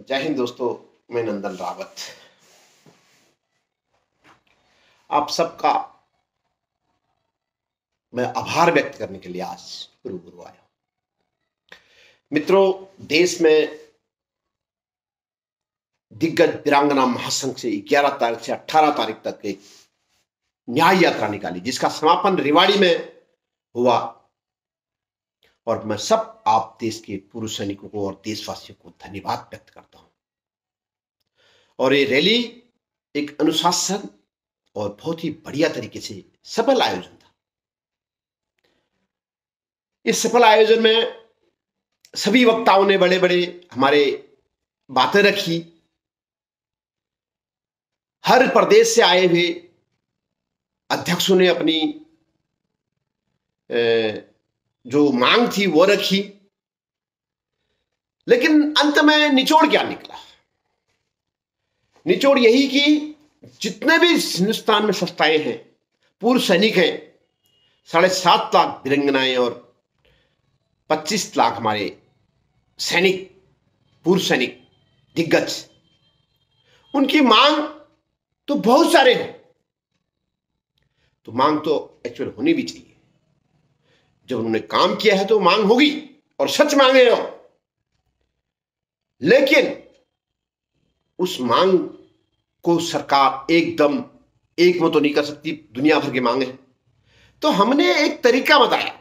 जय हिंद दोस्तों, मैं नंदन रावत आप सबका मैं आभार व्यक्त करने के लिए आज रूबरू आया। मित्रों, देश में दिग्गज वीरांगना महासंघ से 11 तारीख से 18 तारीख तक एक न्याय यात्रा निकाली, जिसका समापन रेवाड़ी में हुआ। और मैं सब आप देश के पूर्व सैनिकों को और देशवासियों को धन्यवाद व्यक्त करता हूं। और ये रैली एक अनुशासन और बहुत ही बढ़िया तरीके से सफल आयोजन था। इस सफल आयोजन में सभी वक्ताओं ने बड़े बड़े हमारे बातें रखी। हर प्रदेश से आए हुए अध्यक्षों ने अपनी जो मांग थी वो रखी। लेकिन अंत में निचोड़ क्या निकला? निचोड़ यही कि जितने भी हिंदुस्तान में संस्थाएं हैं, पूर्व सैनिक हैं, 7.5 लाख वीरांगनाएं और 25 लाख हमारे सैनिक, पूर्व सैनिक दिग्गज, उनकी मांग तो बहुत सारे हैं। तो मांग तो एक्चुअल होनी भी चाहिए। जब उन्होंने काम किया है तो मांग होगी और सच मांगे हो। लेकिन उस मांग को सरकार एकदम एक में तो नहीं कर सकती, दुनिया भर की मांग है। तो हमने एक तरीका बताया।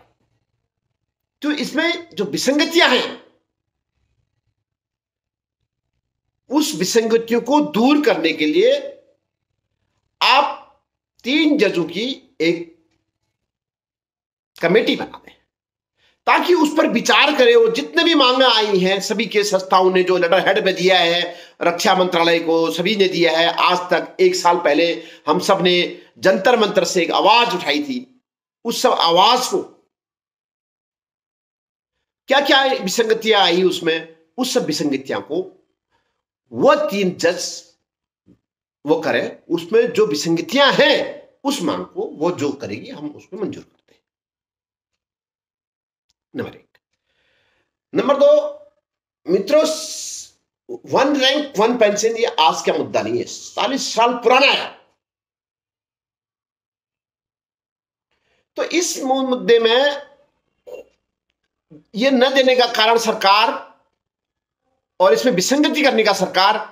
तो इसमें जो विसंगतियां हैं, उस विसंगतियों को दूर करने के लिए आप 3 जजों की एक कमेटी बना दें, ताकि उस पर विचार करें। वो जितने भी मांगे आई हैं, सभी के संस्थाओं ने जो लेटर हेड में दिया है, रक्षा मंत्रालय को सभी ने दिया है। आज तक 1 साल पहले हम सब ने जंतर मंतर से एक आवाज उठाई थी। उस सब आवाज को क्या क्या विसंगतियां आई उसमें, उस सब विसंगतियां को वो 3 जज वो करें। उसमें जो विसंगतियां हैं उस मांग को वो जो करेगी, हम उसको मंजूर करते हैं। नंबर 1। नंबर 2, मित्रों, 1 रैंक 1 पेंशन ये आज का मुद्दा नहीं है, 40 साल पुराना है। तो इस मुद्दे में ये न देने का कारण सरकार, और इसमें विसंगति करने का सरकार,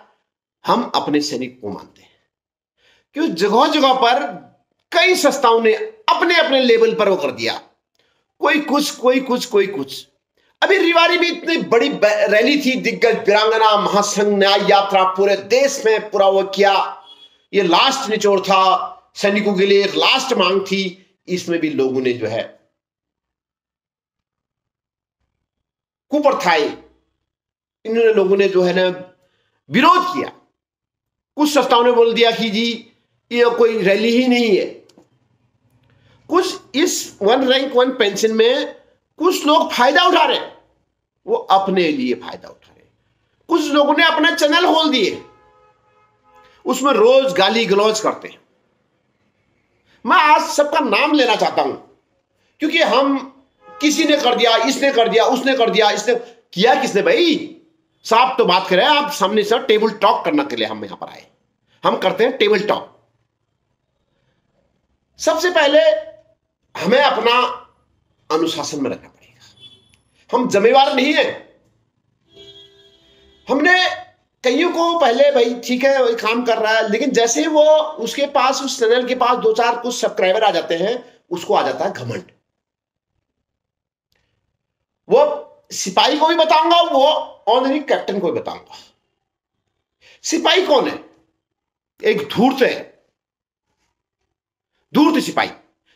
हम अपने सैनिक को मानते हैं। क्योंकि जगह जगह पर कई संस्थाओं ने अपने अपने लेवल पर वो कर दिया। कोई कुछ, कोई कुछ, कोई कुछ। अभी रेवाड़ी में इतनी बड़ी रैली थी, दिग्गज वीरांगना महासंघ न्याय यात्रा, पूरे देश में पूरा वो किया। ये लास्ट निचोड़ था सैनिकों के लिए, एक लास्ट मांग थी। इसमें भी लोगों ने जो है कुप्रथाएं, इन्होंने लोगों ने जो है ना विरोध किया। कुछ संस्थाओं ने बोल दिया कि जी ये कोई रैली ही नहीं है। कुछ इस 1 रैंक 1 पेंशन में कुछ लोग फायदा उठा रहे, वो अपने लिए फायदा उठा रहे। कुछ लोगों ने अपना चैनल खोल दिए, उसमें रोज गाली गलौज करते हैं। मैं आज सबका नाम लेना चाहता हूं, क्योंकि हम किसी ने कर दिया, इसने कर दिया, उसने कर दिया, इसने किया। किसने भाई? साहब तो बात करें आप सामने से। टेबल टॉक करने के लिए हम यहां पर आए। हम करते हैं टेबल टॉक। सबसे पहले हमें अपना अनुशासन में रखना पड़ेगा। हम जिम्मेवार नहीं है। हमने कईयों को पहले भाई ठीक है वही काम कर रहा है, लेकिन जैसे ही वो उसके पास, उस चैनल के पास 2-4 कुछ सब्सक्राइबर आ जाते हैं, उसको आ जाता है घमंड। वो सिपाही को भी बताऊंगा, वो ऑनरी कैप्टन को भी बताऊंगा। सिपाही कौन है? एक धूर्त है, धूर्त सिपाही,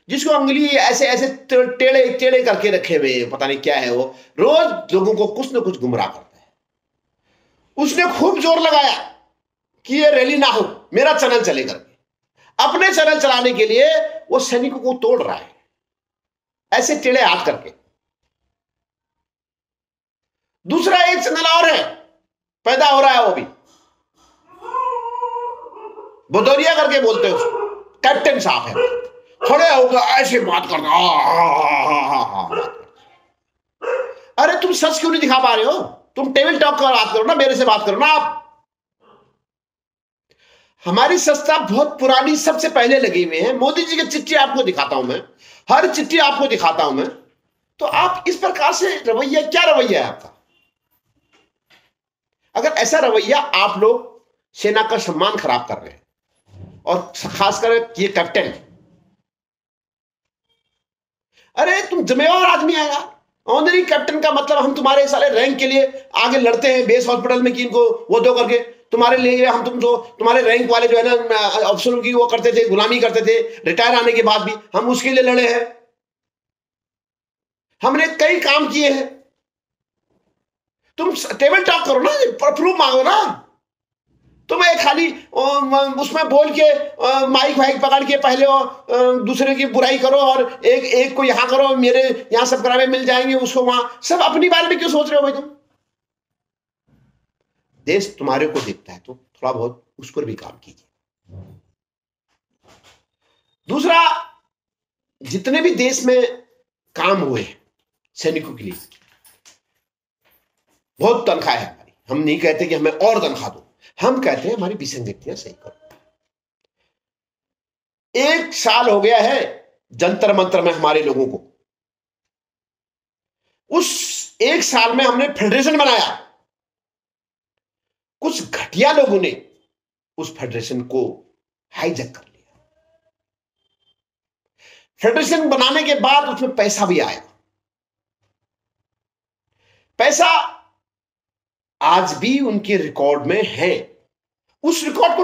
जिसको अंगुली ऐसे ऐसे टेढ़े टेढ़े करके रखे हुए, पता नहीं क्या है वो। रोज लोगों को कुछ न कुछ गुमराह करता है। उसने खूब जोर लगाया कि ये रैली ना हो, मेरा चैनल चले करके। अपने चैनल चलाने के लिए वो सैनिकों को तोड़ रहा है, ऐसे टेढ़े हाथ करके। दूसरा एक चैनल और है, पैदा हो रहा है, वो भी भदौरिया करके बोलते हैं उसको। कैप्टन साहब है, खड़े होकर ऐसे बात करना। अरे तुम सच क्यों नहीं दिखा पा रहे हो? तुम टेबल टॉक का बात करो ना, मेरे से बात करो ना आप। हमारी संस्था बहुत पुरानी, सबसे पहले लगी हुई है। मोदी जी की चिट्ठी आपको दिखाता हूं मैं, हर चिट्ठी आपको दिखाता हूं मैं। तो आप इस प्रकार से रवैया, क्या रवैया है आपका? अगर ऐसा रवैया, आप लोग सेना का सम्मान खराब कर रहे हैं, और खासकर ये कैप्टन। अरे तुम जिम्मेवार आदमी है यार। ऑनरी कैप्टन का मतलब हम तुम्हारे सारे रैंक के लिए आगे लड़ते हैं बेस हॉस्पिटल में कि इनको वो दो करके तुम्हारे लिए हम, तुम जो तुम्हारे रैंक वाले जो है ना अफसरों की वो करते थे, गुलामी करते थे, रिटायर आने के बाद भी हम उसके लिए लड़े हैं। हमने कई काम किए हैं। तुम टेबल टॉक करो ना, प्रूफ मांगो ना। तुम एक खाली उसमें बोल के माइक वाइक पकड़ के पहले दूसरे की बुराई करो, और एक एक को यहां करो, मेरे यहां सब्सक्राइबर मिल जाएंगे, उसको वहां, सब अपनी बारे में क्यों सोच रहे हो भाई तुम? देश तुम्हारे को देखता है तो थोड़ा बहुत उस पर भी काम कीजिए। दूसरा, जितने भी देश में काम हुए सैनिकों के लिए, बहुत तनख्वाह है हमारी। हम नहीं कहते कि हमें और तनख्वाह दो, हम कहते हैं हमारी विसंगतियां सही करो। 1 साल हो गया है जंतर मंतर में हमारे लोगों को। उस 1 साल में हमने फेडरेशन बनाया। कुछ घटिया लोगों ने उस फेडरेशन को हाईजैक कर लिया। फेडरेशन बनाने के बाद उसमें पैसा भी आया। पैसा आज भी उनके रिकॉर्ड में है। उस रिकॉर्ड को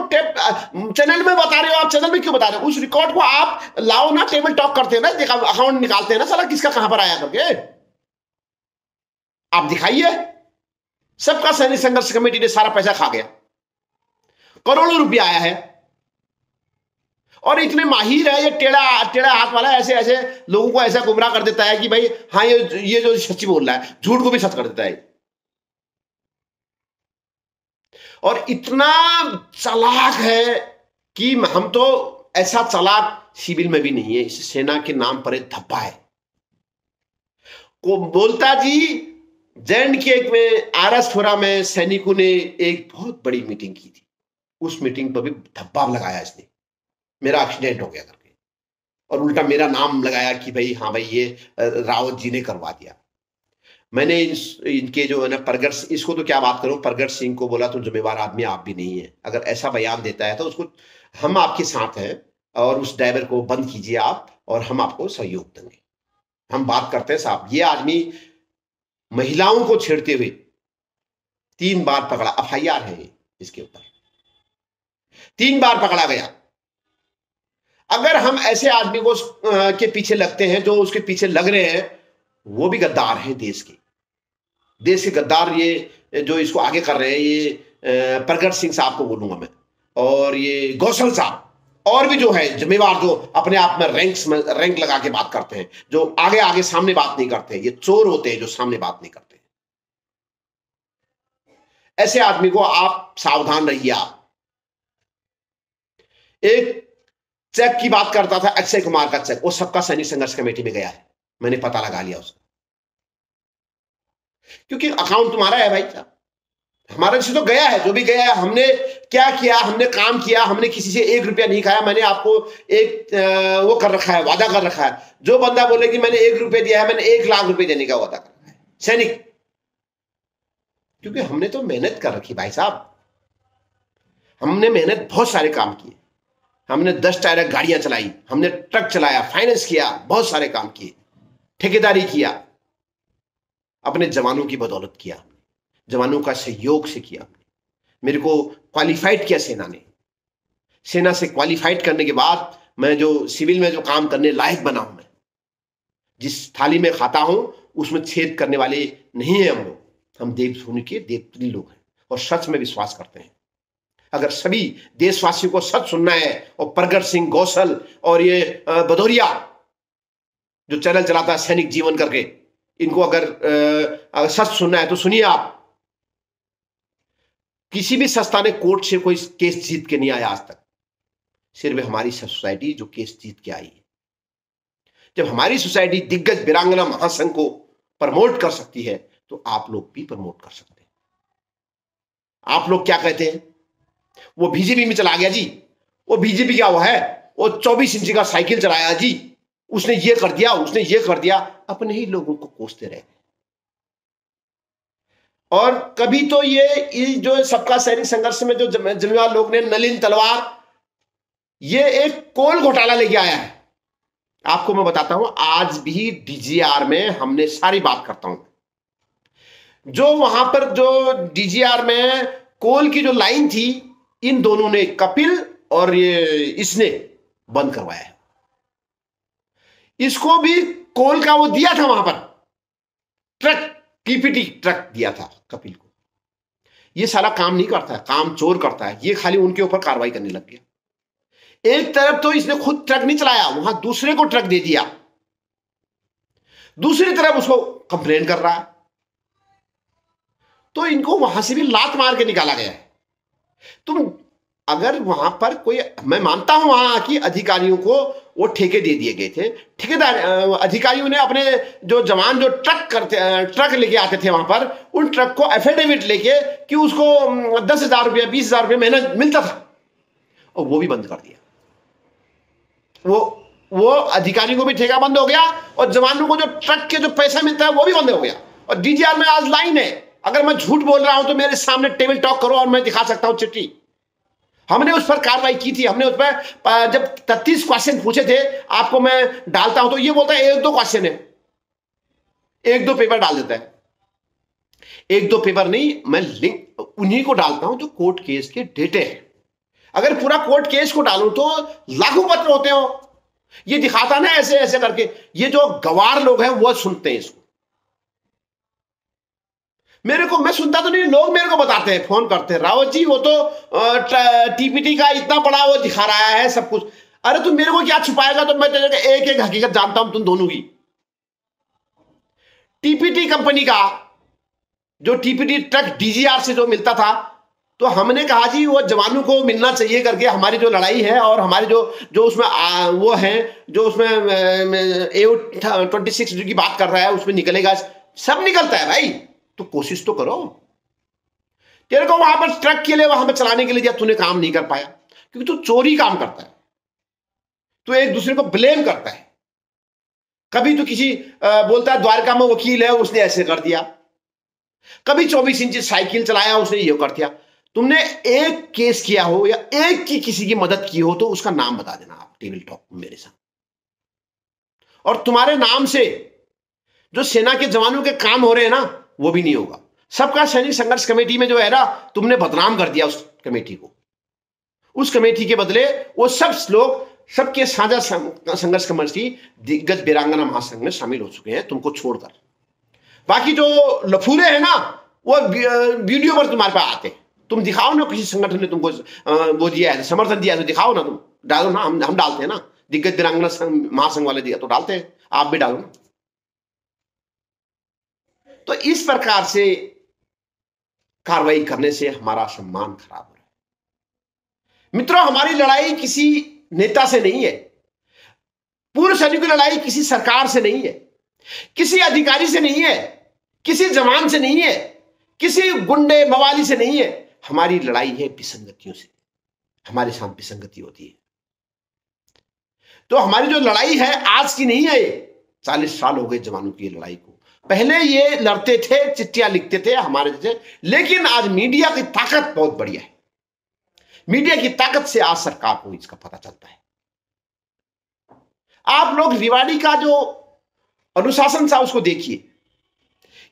चैनल में बता रहे हो आप, चैनल में क्यों बता रहे हो? उस रिकॉर्ड को आप लाओ ना, टेबल टॉक करते हैं ना, अकाउंट निकालते हैं ना, साला किसका कहां पर आया करके आप दिखाइए। सबका सैनिक संघर्ष कमेटी ने सारा पैसा खा गया, करोड़ों रुपया आया है। और इतने माहिर है ये, टेढ़ा टेढ़ा हाथ वाला, ऐसे ऐसे लोगों को ऐसा गुमराह कर देता है कि भाई हाँ ये जो सच्ची बोल रहा है, झूठ को भी सच कर देता है। और इतना चालाक है कि हम तो, ऐसा चालाक सिविल में भी नहीं है। इस सेना के नाम पर एक धब्बा है। को बोलता जी जैंड के में आरएसपुरा में सैनिकों ने एक बहुत बड़ी मीटिंग की थी। उस मीटिंग पर भी धब्बा लगाया इसने, मेरा एक्सीडेंट हो गया करके, और उल्टा मेरा नाम लगाया कि भाई हाँ भाई ये रावत जी ने करवा दिया। मैंने इनके जो है ना परगट, इसको तो क्या बात करूं, परगट सिंह को बोला तुम जिम्मेवार आदमी आप भी नहीं है। अगर ऐसा बयान देता है तो उसको, हम आपके साथ हैं, और उस ड्राइवर को बंद कीजिए आप, और हम आपको सहयोग देंगे। हम बात करते हैं साहब। ये आदमी महिलाओं को छेड़ते हुए 3 बार पकड़ा, एफआईआर है इसके ऊपर, 3 बार पकड़ा गया। अगर हम ऐसे आदमी को के पीछे लगते हैं, जो उसके पीछे लग रहे हैं, वो भी गद्दार हैं देश के गद्दार। ये जो इसको आगे कर रहे हैं, ये प्रगट सिंह साहब को बोलूंगा मैं, और ये गौसल साहब, और भी जो है जिम्मेवार, जो अपने आप में रैंक लगा के बात करते हैं, जो आगे आगे सामने बात नहीं करते, ये चोर होते हैं जो सामने बात नहीं करते। ऐसे आदमी को आप सावधान रहिए। आप एक चेक की बात करता था, अक्षय कुमार का चेक, वो सबका सैनिक संघर्ष कमेटी में गया है, मैंने पता लगा लिया उसका, क्योंकि अकाउंट तुम्हारा है भाई साहब, हमारे से तो गया है। जो भी गया है, हमने क्या किया, हमने काम किया, हमने किसी से 1 रुपया नहीं खाया। मैंने आपको एक वो कर रखा है, वादा कर रखा है। जो बंदा बोले कि मैंने 1 रुपया दिया है, मैंने 1 लाख रुपए देने का वादा कर रखा है सैनिक, क्योंकि हमने तो मेहनत कर रखी भाई साहब। हमने मेहनत, बहुत सारे काम किए। हमने 10 टायर गाड़ियां चलाई, हमने ट्रक चलाया, फाइनेंस किया, बहुत सारे काम किए, ठेकेदारी किया, अपने जवानों की बदौलत किया, जवानों का सहयोग से किया। मेरे को क्वालिफाइड किया सेना ने। सेना से क्वालिफाइड करने के बाद मैं जो सिविल में जो काम करने लायक बना हूं, मैं जिस थाली में खाता हूं उसमें छेद करने वाले नहीं है हम लोग। हम देवभूमि के देवप्रिय लोग हैं और सच में विश्वास करते हैं। अगर सभी देशवासियों को सच सुनना है, और प्रगट सिंह, गौसल और ये भदौरिया जो चैनल चलाता है सैनिक जीवन करके, इनको अगर सच सुनना है तो सुनिए आप। किसी भी संस्था ने कोर्ट से कोई केस जीत के नहीं आया आज तक, सिर्फ हमारी सोसाइटी जो केस जीत के आई है। जब हमारी सोसाइटी दिग्गज वीरांगना महासंघ को प्रमोट कर सकती है, तो आप लोग भी प्रमोट कर सकते हैं। आप लोग क्या कहते हैं? वो बीजेपी में चला गया जी, वो बीजेपी क्या हुआ है, वो 24 इंच का साइकिल चलाया जी, उसने ये कर दिया, उसने ये कर दिया, अपने ही लोगों को कोसते रहे। और कभी तो ये जो सबका सैनिक संघर्ष में जो जिम्मेवार लोग ने, नलिन तलवार, ये एक कोल घोटाला लेके आया है। आपको मैं बताता हूं, आज भी डीजीआर में हमने सारी बात करता हूं, जो वहां पर जो डीजीआर में कोल की जो लाइन थी, इन दोनों ने, कपिल और ये इसने बंद करवाया है। इसको भी कोल का वो दिया था वहां पर, ट्रक, टीपीटी ट्रक दिया था कपिल को। ये साला काम नहीं करता है, काम चोर करता है, ये खाली उनके ऊपर कार्रवाई करने लग गया। एक तरफ तो इसने खुद ट्रक नहीं चलाया, वहां दूसरे को ट्रक दे दिया, दूसरी तरफ उसको कंप्लेन कर रहा है। तो इनको वहां से भी लात मार के निकाला गया है। तुम अगर वहां पर कोई, मैं मानता हूं वहां की अधिकारियों को वो ठेके दे दिए गए थे, ठेकेदार अधिकारियों ने अपने जो जवान जो ट्रक लेके आते थे वहां पर, उन ट्रक को एफिडेविट लेके कि उसको 10,000 रुपया 20,000 रुपया महीना मिलता था, और वो भी बंद कर दिया। वो अधिकारियों को भी ठेका बंद हो गया, और जवानों को जो ट्रक के जो पैसा मिलता है वो भी बंद हो गया। और डीजीआर में आज लाइन है, अगर मैं झूठ बोल रहा हूं तो मेरे सामने टेबल टॉक करो और मैं दिखा सकता हूं चिट्ठी। हमने उस पर कार्रवाई की थी, हमने उस पर जब 33 क्वेश्चन पूछे थे, आपको मैं डालता हूं तो ये बोलता है 1-2 क्वेश्चन है, 1-2 पेपर डाल देता है। 1-2 पेपर नहीं, मैं लिंक उन्हीं को डालता हूं जो कोर्ट केस के डेटे हैं। अगर पूरा कोर्ट केस को डालूं तो लाखों पत्र होते हो। ये दिखाता ना ऐसे ऐसे करके, ये जो गवार लोग हैं वो सुनते हैं इसको। मेरे को, मैं सुनता तो नहीं, लोग मेरे को बताते हैं, फोन करते हैं, रावत जी वो तो टीपीटी का इतना बड़ा वो दिखा रहा है सब कुछ। अरे तुम मेरे को क्या छुपाएगा? तो मैं तेरे को एक एक हकीकत जानता हूं तुम दोनों की। टीपीटी कंपनी का जो टीपीटी ट्रक डीजीआर से जो मिलता था, तो हमने कहा जी वो जवानों को मिलना चाहिए करके, हमारी जो लड़ाई है और हमारी जो उसमें वो है, जो उसमें AO-26 की बात कर रहा है, उसमें निकलेगा, सब निकलता है भाई। तो कोशिश तो करो। तेरे को वहां पर ट्रक के लिए, वहां पर चलाने के लिए दिया, तूने काम नहीं कर पाया क्योंकि तू चोरी काम करता है, तू एक दूसरे को ब्लेम करता है। कभी तो किसी बोलता है द्वारका में वकील है, उसने ऐसे कर दिया, कभी 24 इंच साइकिल चलाया, उसने ये कर दिया। तुमने एक केस किया हो या एक की किसी की मदद की हो तो उसका नाम बता देना आप टेबल टॉक मेरे साथ। और तुम्हारे नाम से जो सेना के जवानों के काम हो रहे हैं ना, वो भी नहीं होगा। सबका सैनिक संघर्ष कमेटी में जो है ना, तुमने बदनाम कर दिया उस कमेटी को। उस कमेटी के बदले वो सब लोग सबके साझा संघर्ष कमेटी दिग्गज वीरांगना महासंघ में शामिल हो चुके हैं, तुमको छोड़कर। बाकी जो लफूरे हैं ना, वो वीडियो पर तुम्हारे पास आते हैं। तुम दिखाओ ना, किसी संगठन ने तुमको वो दिया है, समर्थन दिया है, तो दिखाओ ना, तुम डालो ना। हम डालते हैं ना, दिग्गज वीरांगना महासंघ वाले दिया तो डालते हैं, आप भी डालो ना। तो इस प्रकार से कार्रवाई करने से हमारा सम्मान खराब हो रहा है। मित्रों, हमारी लड़ाई किसी नेता से नहीं है, पूर्व सैनिक की लड़ाई किसी सरकार से नहीं है, किसी अधिकारी से नहीं है, किसी जवान से नहीं है, किसी गुंडे मवाली से नहीं है। हमारी लड़ाई है विसंगतियों से। हमारे साथ विसंगति होती है। तो हमारी जो लड़ाई है आज की नहीं है, 40 साल हो गए जवानों की लड़ाई को। पहले ये लड़ते थे, चिट्ठियां लिखते थे हमारे जैसे, लेकिन आज मीडिया की ताकत बहुत बढ़िया है। मीडिया की ताकत से आज सरकार को इसका पता चलता है। आप लोग रिवाड़ी का जो अनुशासन था उसको देखिए,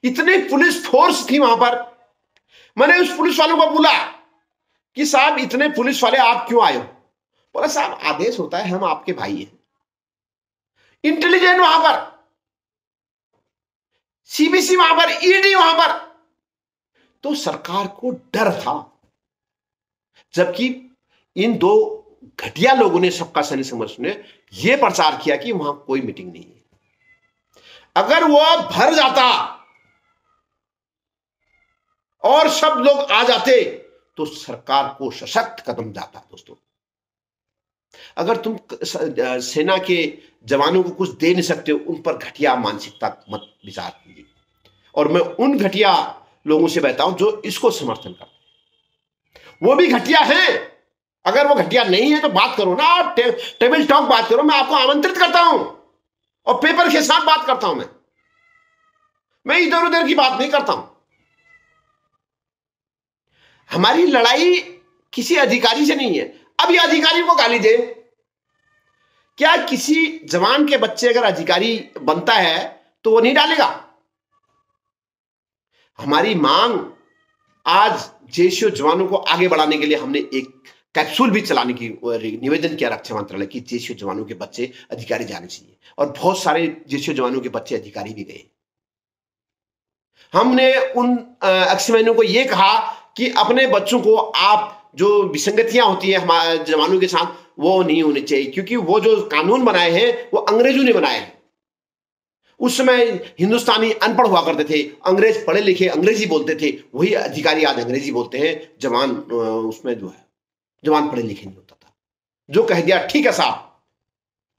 इतनी पुलिस फोर्स थी वहां पर। मैंने उस पुलिस वालों को बोला कि साहब इतने पुलिस वाले आप क्यों आए हो? बोला साहब आदेश होता है, हम आपके भाई हैं। इंटेलिजेंस वहां पर, सीबीसी वहां पर, ईडी वहां पर। तो सरकार को डर था, जबकि इन दो घटिया लोगों ने, सबका सैनिक संघर्ष ने यह प्रचार किया कि वहां कोई मीटिंग नहीं है। अगर वो भर जाता और सब लोग आ जाते तो सरकार को सशक्त कदम जाता। दोस्तों, अगर तुम सेना के जवानों को कुछ दे नहीं सकते, उन पर घटिया मानसिकता मत विचार कीजिए। और मैं उन घटिया लोगों से बहता हूं जो इसको समर्थन करते हैं। वो भी घटिया हैं। अगर वो घटिया नहीं है तो बात करो ना, टेबल टॉक बात करो। मैं आपको आमंत्रित करता हूं और पेपर के साथ बात करता हूं। मैं इधर उधर की बात नहीं करता हूं। हमारी लड़ाई किसी अधिकारी से नहीं है। अब ये अधिकारी को गाली दे, क्या किसी जवान के बच्चे अगर अधिकारी बनता है तो वो नहीं डालेगा? हमारी मांग आज जेसीओ जवानों को आगे बढ़ाने के लिए हमने एक कैप्सूल भी चलाने की निवेदन किया रक्षा मंत्रालय की, जेसीओ जवानों के बच्चे अधिकारी जाने चाहिए। और बहुत सारे जेसीओ जवानों के बच्चे अधिकारी भी गए। हमने उन एक्समैनों को यह कहा कि अपने बच्चों को आप जो विसंगतियां होती है हमारे जवानों के साथ वो नहीं होनी चाहिए, क्योंकि वो जो कानून बनाए हैं वो अंग्रेजों ने बनाए हैं। उस समय हिंदुस्तानी अनपढ़ हुआ करते थे, अंग्रेज पढ़े लिखे अंग्रेजी बोलते थे, वही अधिकारी आज अंग्रेजी बोलते हैं। जवान उसमें जो है जवान पढ़े लिखे नहीं होता था। जो कह दिया ठीक है साहब,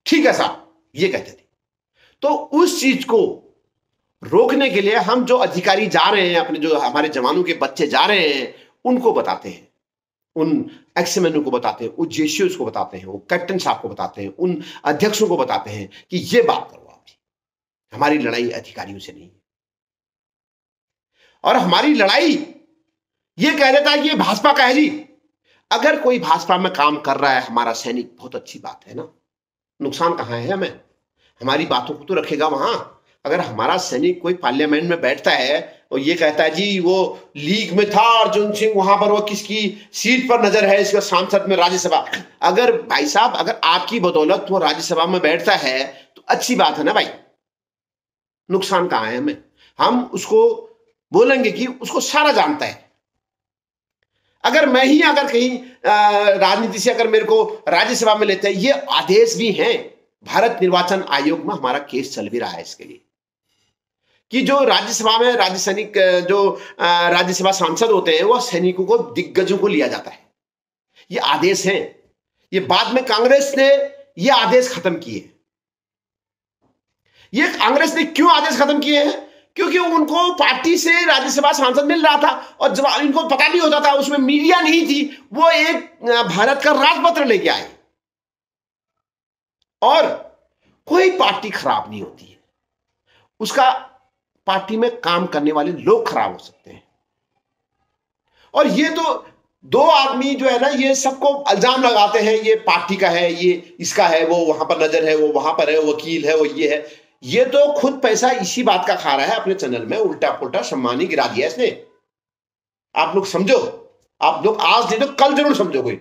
ठीक है साहब, ये कहते थे। तो उस चीज को रोकने के लिए हम जो अधिकारी जा रहे हैं, अपने जो हमारे जवानों के बच्चे जा रहे हैं, उनको बताते हैं, उन एक्समैनों को बताते हैं, उन जेसीओस को बताते हैं, वो कैप्टन साहब को बताते हैं, उन अध्यक्षों को बताते हैं कि ये बात करो आप जी, हमारी लड़ाई अधिकारियों से नहीं है। और हमारी लड़ाई ये कह देता है कि ये भाजपा का है जी। अगर कोई भाजपा में काम कर रहा है हमारा सैनिक, बहुत अच्छी बात है ना, नुकसान कहां है हमें? हमारी बातों को तो रखेगा वहां। अगर हमारा सैनिक कोई पार्लियामेंट में बैठता है और ये कहता है जी वो लीग में था अर्जुन सिंह, वहां पर वो किसकी सीट पर नजर है, इसका सांसद में राज्यसभा, अगर भाई साहब अगर आपकी बदौलत वो राज्यसभा में बैठता है तो अच्छी बात है ना भाई, नुकसान कहां है हमें? हम उसको बोलेंगे कि उसको सारा जानता है। अगर मैं ही अगर कहीं राजनीति से अगर मेरे को राज्यसभा में लेते हैं, ये आदेश भी हैं, भारत निर्वाचन आयोग में हमारा केस चल भी रहा है इसके लिए कि जो राज्यसभा में राज्य सैनिक जो राज्यसभा सांसद होते हैं वो सैनिकों को दिग्गजों को लिया जाता है। ये आदेश हैं। ये बाद में कांग्रेस ने ये आदेश खत्म किए। ये कांग्रेस ने क्यों आदेश खत्म किए हैं? क्योंकि उनको पार्टी से राज्यसभा सांसद मिल रहा था और जब इनको पता नहीं होता था, उसमें मीडिया नहीं थी, वो एक भारत का राजपत्र लेके आए। और कोई पार्टी खराब नहीं होती है, उसका पार्टी में काम करने वाले लोग खराब हो सकते हैं। और ये तो दो आदमी जो है ना, ये सबको इल्जाम लगाते हैं, ये पार्टी का है, ये इसका है, वो वहां पर नजर है, वो वहां पर है, वकील है, वो ये है। ये तो खुद पैसा इसी बात का खा रहा है, अपने चैनल में उल्टा पुल्टा सम्मान गिरा दिया इसने। आप लोग समझो, आप लोग आज नहीं तो कल जरूर समझोगे।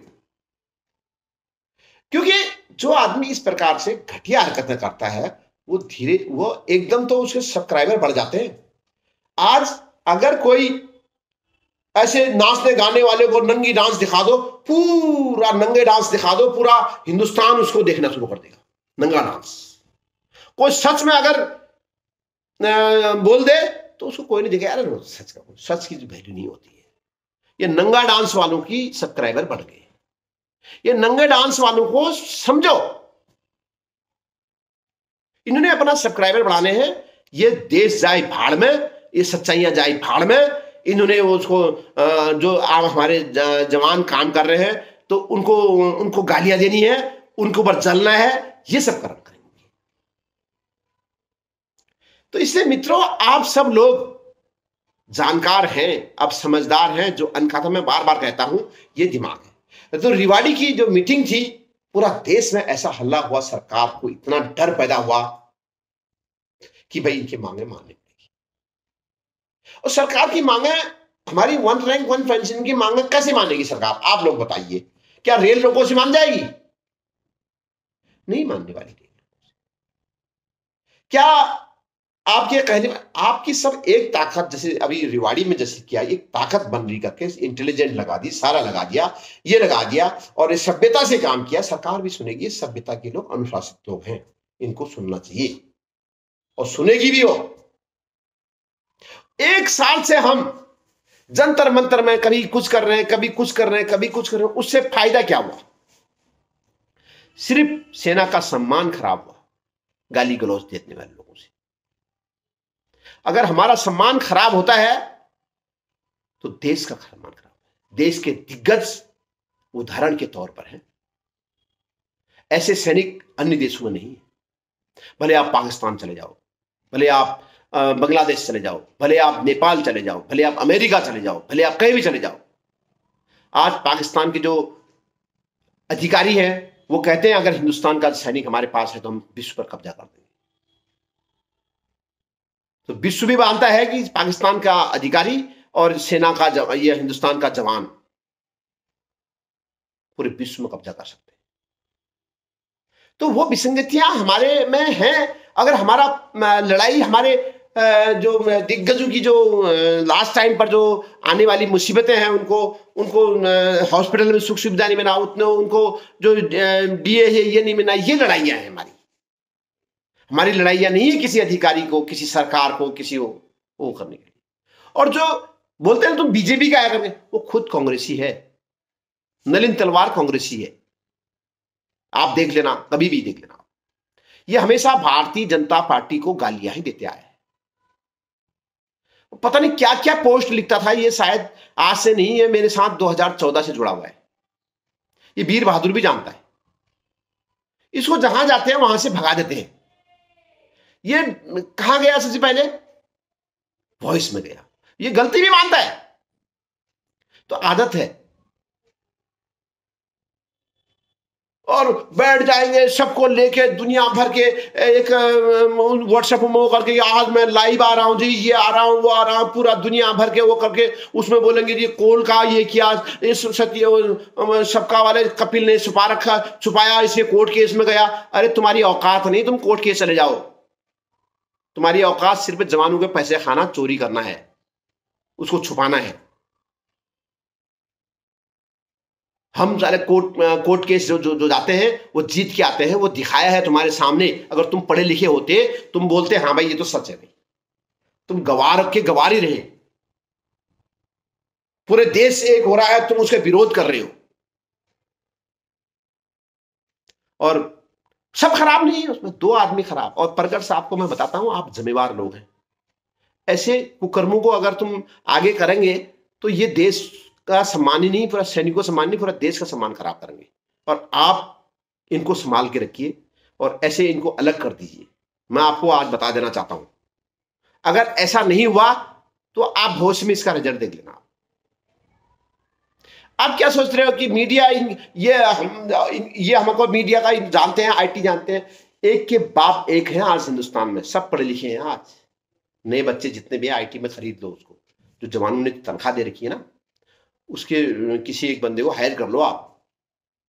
क्योंकि जो आदमी इस प्रकार से घटिया हरकतें करता है वो धीरे वो एकदम तो उसके सब्सक्राइबर बढ़ जाते हैं। आज अगर कोई ऐसे नाचने गाने वाले को नंगी डांस दिखा दो, पूरा नंगे डांस दिखा दो, पूरा हिंदुस्तान उसको देखना शुरू कर देगा, नंगा डांस। कोई सच में अगर बोल दे तो उसको कोई नहीं देखेगा, अरे सच का, सच की वैल्यू नहीं होती है। ये नंगा डांस वालों की सब्सक्राइबर बढ़ गए। ये नंगे डांस वालों को समझो, इन्होंने अपना सब्सक्राइबर बढ़ाने हैं। ये देश जाए भाड़ में, ये सच्चाइयां जाए भाड़ में। इन्होंने उसको जो आप हमारे जवान काम कर रहे हैं तो उनको गालियां देनी है, उनके ऊपर जलना है, ये सब करेंगे। तो इसलिए मित्रों, आप सब लोग जानकार हैं, अब समझदार हैं। जो अनकथा मैं बार बार कहता हूं, ये दिमाग है। तो रेवाड़ी की जो मीटिंग थी, पूरा देश में ऐसा हल्ला हुआ, सरकार को इतना डर पैदा हुआ कि भाई इनकी मांगे माननी पड़ेगी। और सरकार की मांगे, हमारी 1 रैंक 1 पेंशन की मांगे कैसे मानेगी सरकार? आप लोग बताइए, क्या रेल रोको से मान जाएगी? नहीं मानने वाली। क्या आपके कहने में आपकी सब एक ताकत, जैसे अभी रेवाड़ी में जैसे किया, एक ताकत बन रही करके इंटेलिजेंट लगा दी, सारा लगा दिया, ये लगा दिया और इस सभ्यता से काम किया, सरकार भी सुनेगी। सभ्यता के लोग अनुशासित लोग हैं, इनको सुनना चाहिए और सुनेगी भी। हो 1 साल से हम जंतर मंतर में कभी कुछ कर रहे हैं, कभी कुछ कर रहे हैं, कभी कुछ कर रहे हैं, उससे फायदा क्या हुआ? सिर्फ सेना का सम्मान खराब हुआ गाली गलौज देने वाले लोगों से। अगर हमारा सम्मान खराब होता है तो देश का सम्मान खराब है, देश के दिग्गज उदाहरण के तौर पर हैं। ऐसे सैनिक अन्य देशों में नहीं है। भले आप पाकिस्तान चले जाओ, भले आप बांग्लादेश चले जाओ, भले आप नेपाल चले जाओ, भले आप अमेरिका चले जाओ, भले आप कहीं भी चले जाओ, आज पाकिस्तान के जो अधिकारी हैं वो कहते हैं अगर हिंदुस्तान का सैनिक हमारे पास है तो हम विश्व पर कब्जा कर देंगे। तो विश्व भी मानता है कि पाकिस्तान का अधिकारी और सेना का ये हिंदुस्तान का जवान पूरे विश्व में कब्जा कर सकते हैं। तो वो विसंगतियां हमारे में हैं। अगर हमारा लड़ाई हमारे जो दिग्गजों की जो लास्ट टाइम पर जो आने वाली मुसीबतें हैं उनको हॉस्पिटल में सुख सुविधा नहीं मिला, उतने उनको जो डीए है ये नहीं मिला, ये लड़ाइयां हैं हमारी लड़ाइयां नहीं है किसी अधिकारी को, किसी सरकार को, किसी वो करने के लिए। और जो बोलते हैं तुम बीजेपी का आया करके, वो खुद कांग्रेसी है। नलिन तलवार कांग्रेसी है, आप देख लेना, कभी भी देख लेना। ये हमेशा भारतीय जनता पार्टी को गालियां ही देते आया है। पता नहीं क्या क्या पोस्ट लिखता था, ये शायद आज से नहीं है, मेरे साथ 2014 से जुड़ा हुआ है। ये वीर बहादुर भी जानता है। इसको जहां जाते हैं वहां से भगा देते हैं। ये कहां गया सबसे पहले? वॉइस में गया। ये गलती भी मानता है, तो आदत है। और बैठ जाएंगे सबको लेके दुनिया भर के एक व्हाट्सएप में करके आज मैं लाइव आ रहा हूं जी, ये आ रहा हूं, वो आ रहा हूं, पूरा दुनिया भर के वो करके उसमें बोलेंगे जी कोल का ये किया, इस सत्य सबका वाले कपिल ने छुपाया, इसलिए कोर्ट केस में गया। अरे तुम्हारी औकात नहीं, तुम कोर्ट केस चले जाओ। तुम्हारी औकात सिर्फ जवानों के पैसे खाना, चोरी करना है, उसको छुपाना है। हम सारे कोर्ट केस जो जाते हैं वो जीत के आते हैं, वो दिखाया है तुम्हारे सामने। अगर तुम पढ़े लिखे होते तुम बोलते हाँ भाई ये तो सच है। भाई तुम गवार के गवार ही रहे। पूरे देश से एक हो रहा है, तुम उसके विरोध कर रहे हो। और सब खराब नहीं है, उसमें 2 आदमी खराब। और परगट साहब को मैं बताता हूं, आप जिम्मेवार लोग हैं। ऐसे कुकर्मों को अगर तुम आगे करेंगे तो ये देश का सम्मान ही नहीं, पूरा सैनिकों का सम्मान नहीं, पूरा देश का सम्मान खराब करेंगे। और आप इनको संभाल के रखिए और ऐसे इनको अलग कर दीजिए। मैं आपको आज बता देना चाहता हूं, अगर ऐसा नहीं हुआ तो आप होश में इसका रिजल्ट देख लेना। आप क्या सोच रहे हो कि मीडिया ये हमको मीडिया का जानते हैं, आईटी जानते हैं। एक के बाप एक है आज हिंदुस्तान में, सब पढ़े लिखे हैं। आज नए बच्चे जितने भी आईटी में खरीद लो उसको, जो जवानों ने तनख्वाह दे रखी है ना, उसके किसी एक बंदे को हायर कर लो आप।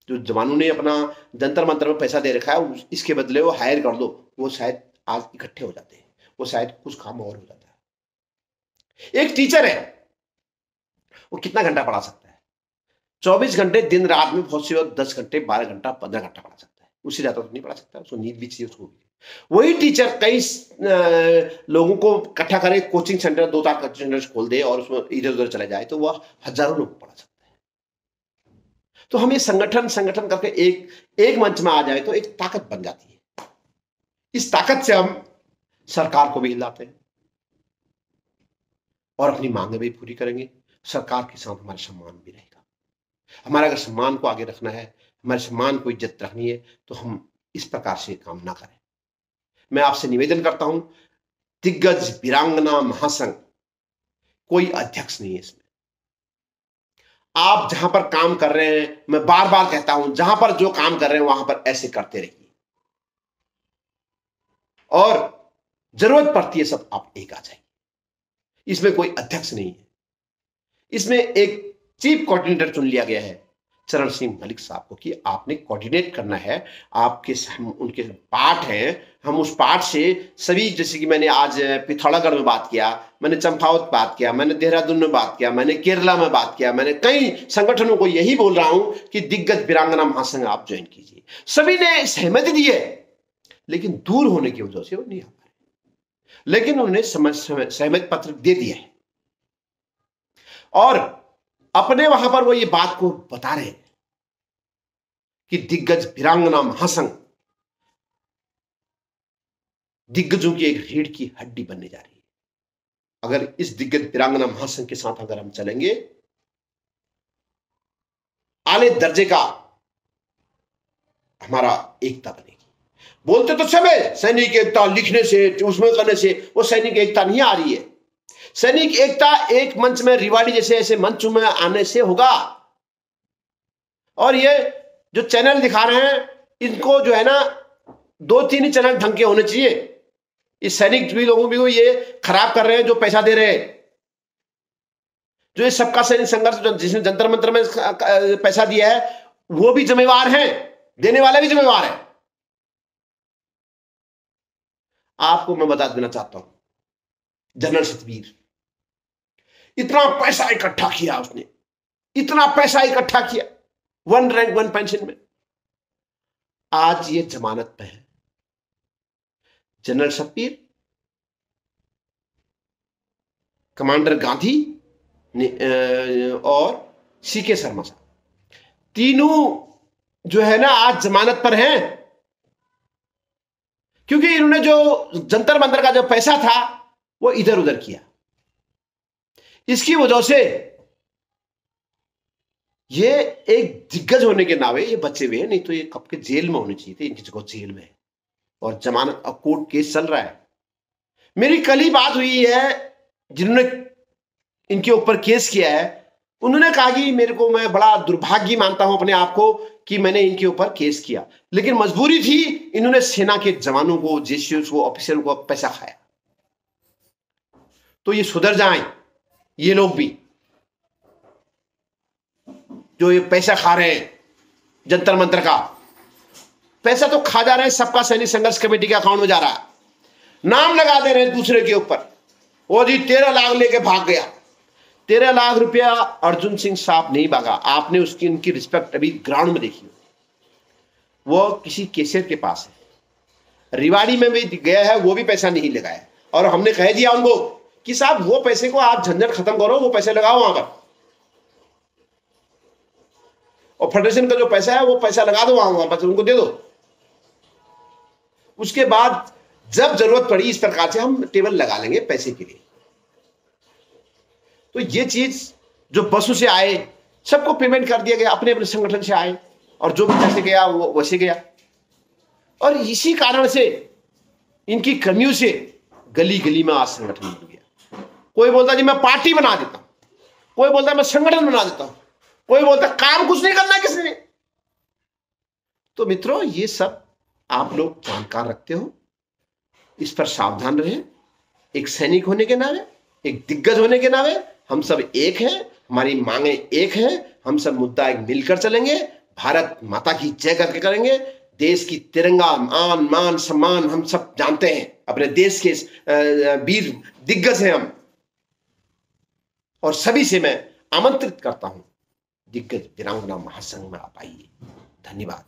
जो जवानों ने अपना जंतर मंतर में पैसा दे रखा है, इसके बदले वो हायर कर दो, वो शायद आज इकट्ठे हो जाते हैं, वो शायद कुछ काम और हो जाता है। एक टीचर है, वो कितना घंटा पढ़ा सकता है? 24 घंटे दिन रात में, बहुत सी 10 घंटे, 12 घंटा, 15 घंटा पढ़ा सकता है। उससे ज्यादा तो नहीं पढ़ा सकता, उसको नींद भी चाहिए उसको भी। वही टीचर कई लोगों को इकट्ठा करे, कोचिंग सेंटर 2-4 कोचिंग सेंटर खोल दे और उसमें इधर उधर चले जाए, तो वह हजारों लोगों को पढ़ा सकता है। तो हम ये संगठन करके एक मंच में आ जाए तो एक ताकत बन जाती है। इस ताकत से हम सरकार को भी हिलाते हैं और अपनी मांगें भी पूरी करेंगे। सरकार के साथ हमारा सम्मान भी रहेगा। हमारा अगर सम्मान को आगे रखना है, हमारे सम्मान को इज्जत रखनी है, तो हम इस प्रकार से काम ना करें। मैं आपसे निवेदन करता हूं, दिग्गज वीरांगना महासंघ कोई अध्यक्ष नहीं है इसमें। आप जहां पर काम कर रहे हैं, मैं बार बार कहता हूं, जहां पर जो काम कर रहे हैं वहां पर ऐसे करते रहिए। और जरूरत पड़ती है सब आप एक आ जाइए। इसमें कोई अध्यक्ष नहीं है। इसमें एक चीफ कोऑर्डिनेटर चुन लिया गया है, चरण सिंह मलिक साहब को, कि आपने कोऑर्डिनेट करना है। आपके उनके पार्ट हैं, हम उस पार्ट से सभी, जैसे कि मैंने आज पिथौरागढ़ में बात किया, मैंने चंपावत बात किया, मैंने देहरादून में बात किया, मैंने केरला में बात किया, मैंने कई संगठनों को यही बोल रहा हूं कि दिग्गज वीरांगना महासंघ आप ज्वाइन कीजिए। सभी ने सहमति दी है, लेकिन दूर होने की वजह से वो नहीं आ पाए, लेकिन उन्होंने सहमति पत्र दे दिया है। और अपने वहां पर वो ये बात को बता रहे हैं कि दिग्गज वीरांगना महासंघ दिग्गजों की एक रीढ़ की हड्डी बनने जा रही है। अगर इस दिग्गज वीरांगना महासंघ के साथ अगर हम चलेंगे आले दर्जे का हमारा एकता बनेगी। बोलते तो सब है सैनिक एकता, लिखने से उसमें करने से वो सैनिक एकता नहीं आ रही है। सैनिक एकता एक मंच में रिवाड़ी जैसे ऐसे मंच में आने से होगा। और ये जो चैनल दिखा रहे हैं इनको जो है ना 2-3 ही चैनल ढंग के होने चाहिए। इस सैनिक भी लोगों भी ये खराब कर रहे हैं जो पैसा दे रहे हैं। जो ये सबका सैनिक संघर्ष जिसने जंतर मंतर में पैसा दिया है वो भी जिम्मेवार हैं, देने वाला भी जिम्मेवार है। आपको मैं बता देना चाहता हूं, जनरल सतवीर इतना पैसा इकट्ठा किया, उसने इतना पैसा इकट्ठा किया 1 रैंक 1 पेंशन में, आज ये जमानत पे है। जनरल सतवीर, कमांडर गांधी और सीके शर्मा साहब तीनों जो है ना आज जमानत पर हैं, क्योंकि इन्होंने जो जंतर मंतर का जो पैसा था वो इधर उधर किया। इसकी वजह से ये एक दिग्गज होने के नावे ये बचे हुए हैं, नहीं तो ये कब के जेल में होने चाहिए थे। इनकी जगह जेल में है और जमानत कोर्ट केस चल रहा है। मेरी कल ही बात हुई है, जिन्होंने इनके ऊपर केस किया है उन्होंने कहा कि मेरे को, मैं बड़ा दुर्भाग्य मानता हूं अपने आप को कि मैंने इनके ऊपर केस किया, लेकिन मजबूरी थी। इन्होंने सेना के जवानों को, जेसीओस को, ऑफिसरों को पैसा खाया। तो ये सुधर जाएं, ये लोग भी जो ये पैसा खा रहे हैं, जंतर मंतर का पैसा तो खा जा रहे हैं, सबका सैनिक संघर्ष कमेटी के अकाउंट में जा रहा है, नाम लगा दे रहे हैं दूसरे के ऊपर। वो जी 13 लाख लेके भाग गया। 13 लाख रुपया अर्जुन सिंह साहब नहीं भागा, आपने उसकी उनकी रिस्पेक्ट अभी ग्राउंड में देखी। वो किसी केशियर के पास है, रिवाड़ी में भी गया है, वो भी पैसा नहीं लगाया। और हमने कह दिया उनको कि साहब वो पैसे को आप झंझट खत्म करो, वो पैसे लगाओ वहां पर, और फेडरेशन का जो पैसा है वो पैसा लगा दो वहां पर, उनको दे दो। उसके बाद जब जरूरत पड़ी इस प्रकार से हम टेबल लगा लेंगे पैसे के लिए। तो ये चीज जो बसों से आए सबको पेमेंट कर दिया गया, अपने अपने संगठन से आए और जो भी जैसे गया वो वैसे गया। और इसी कारण से इनकी कमियों से गली गली में आज संगठन बन गया। कोई बोलता जी मैं पार्टी बना देता हूं, कोई बोलता मैं संगठन बना देता हूं, कोई बोलता काम कुछ नहीं करना किसी ने। तो मित्रों ये सब आप लोग जानकार रखते हो, इस पर सावधान रहें। एक सैनिक होने के नाते, एक दिग्गज होने के नाते हम सब एक हैं, हमारी मांगे एक हैं, हम सब मुद्दा एक मिलकर चलेंगे, भारत माता की जय करके करेंगे। देश की तिरंगा आन मान सम्मान हम सब जानते हैं, अपने देश के वीर दिग्गज हैं हम। और सभी से मैं आमंत्रित करता हूं दिग्गज वीरांगना महासंघ में आप आइए। धन्यवाद।